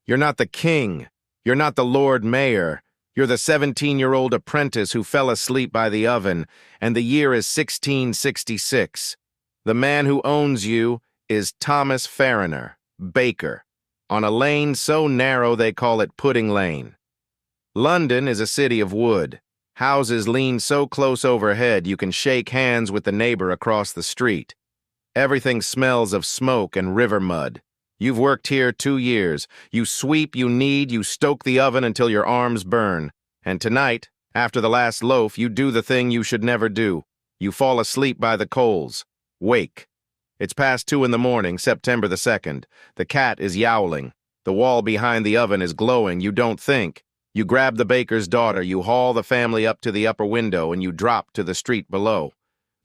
You're not the king. You're not the Lord Mayor. You're the 17-year-old apprentice who fell asleep by the oven, and the year is 1666. The man who owns you is Thomas Farriner, baker, on a lane so narrow they call it Pudding Lane. London is a city of wood. Houses lean so close overhead you can shake hands with the neighbor across the street. Everything smells of smoke and river mud. You've worked here 2 years. You sweep, you knead, you stoke the oven until your arms burn. And tonight, after the last loaf, you do the thing you should never do. You fall asleep by the coals. Wake. It's past 2 in the morning, September the 2nd. The cat is yowling. The wall behind the oven is glowing. You don't think. You grab the baker's daughter, you haul the family up to the upper window, and you drop to the street below.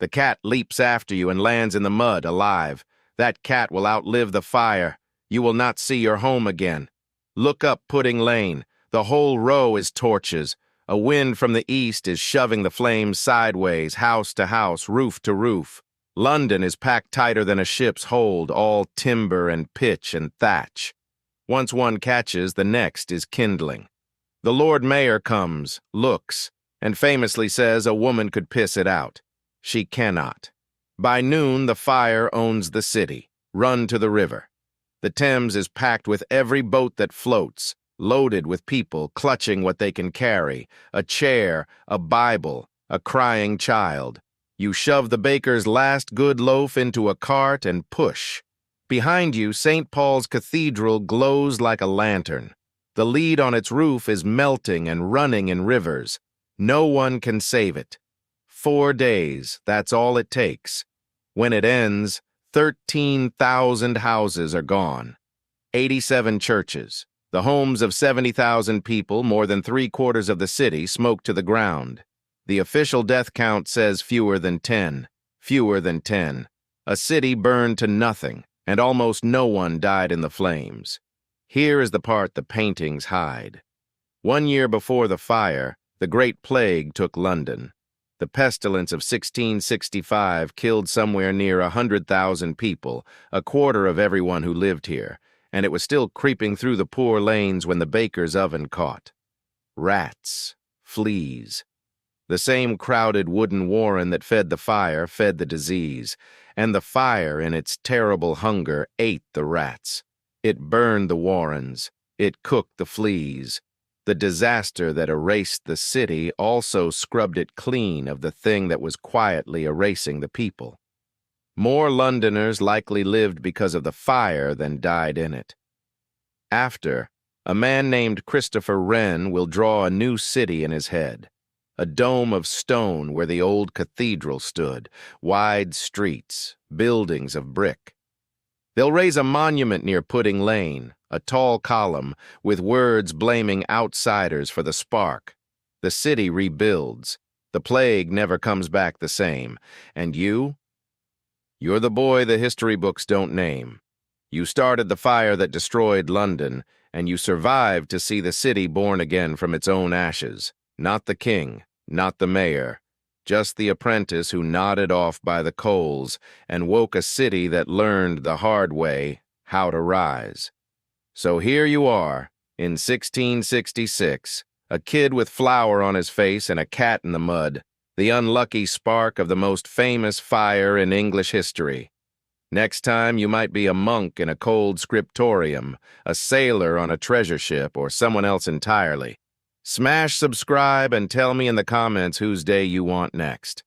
The cat leaps after you and lands in the mud, alive. That cat will outlive the fire. You will not see your home again. Look up Pudding Lane. The whole row is torches. A wind from the east is shoving the flames sideways, house to house, roof to roof. London is packed tighter than a ship's hold, all timber and pitch and thatch. Once one catches, the next is kindling. The Lord Mayor comes, looks, and famously says a woman could piss it out. She cannot. By noon, the fire owns the city. Run to the river. The Thames is packed with every boat that floats, loaded with people clutching what they can carry, a chair, a Bible, a crying child. You shove the baker's last good loaf into a cart and push. Behind you, St. Paul's Cathedral glows like a lantern. The lead on its roof is melting and running in rivers. No one can save it. 4 days, that's all it takes. When it ends, 13,000 houses are gone. 87 churches, the homes of 70,000 people, more than 3/4 of the city, smoked to the ground. The official death count says fewer than 10. Fewer than 10. A city burned to nothing, and almost no one died in the flames. Here is the part the paintings hide. 1 year before the fire, the Great Plague took London. The pestilence of 1665 killed somewhere near 100,000 people, a quarter of everyone who lived here, and it was still creeping through the poor lanes when the baker's oven caught. Rats, fleas. The same crowded wooden warren that fed the fire fed the disease, and the fire in its terrible hunger ate the rats. It burned the warrens. It cooked the fleas. The disaster that erased the city also scrubbed it clean of the thing that was quietly erasing the people. More Londoners likely lived because of the fire than died in it. After, a man named Christopher Wren will draw a new city in his head. A dome of stone where the old cathedral stood, wide streets, buildings of brick. They'll raise a monument near Pudding Lane, a tall column, with words blaming outsiders for the spark. The city rebuilds. The plague never comes back the same. And you? You're the boy the history books don't name. You started the fire that destroyed London, and you survived to see the city born again from its own ashes. Not the king, not the mayor. Just the apprentice who nodded off by the coals and woke a city that learned the hard way how to rise. So here you are, in 1666, a kid with flour on his face and a cat in the mud, the unlucky spark of the most famous fire in English history. Next time you might be a monk in a cold scriptorium, a sailor on a treasure ship, or someone else entirely. Smash subscribe and tell me in the comments whose day you want next.